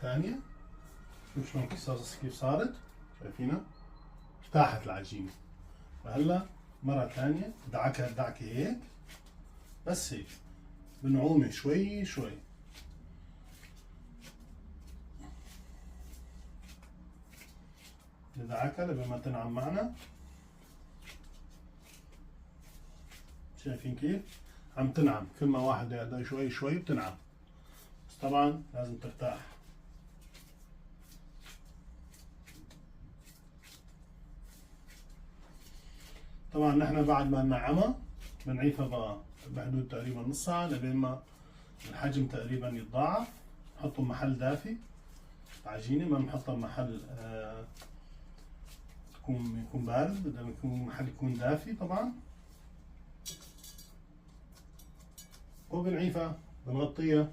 ثانية. شوف شلون كيف صارت، شايفينها؟ ارتاحت العجينة. فهلا مرة ثانية دعكها دعكة هيك، بس هيك بنعومة شوي شوي. ندعكها لبين ما تنعم معنا. شايفين كيف؟ عم تنعم، كل ما واحد يقعد شوي شوي بتنعم، بس طبعا لازم ترتاح. طبعا نحن بعد ما ننعمها بنعيفها بقى بحدود تقريبا نص ساعة لبين ما الحجم تقريبا يتضاعف. نحطه بمحل دافي العجينة، ما نحطها بمحل يكون بارد، بدنا يكون محل يكون دافي طبعا. وبنعيفها بنغطيها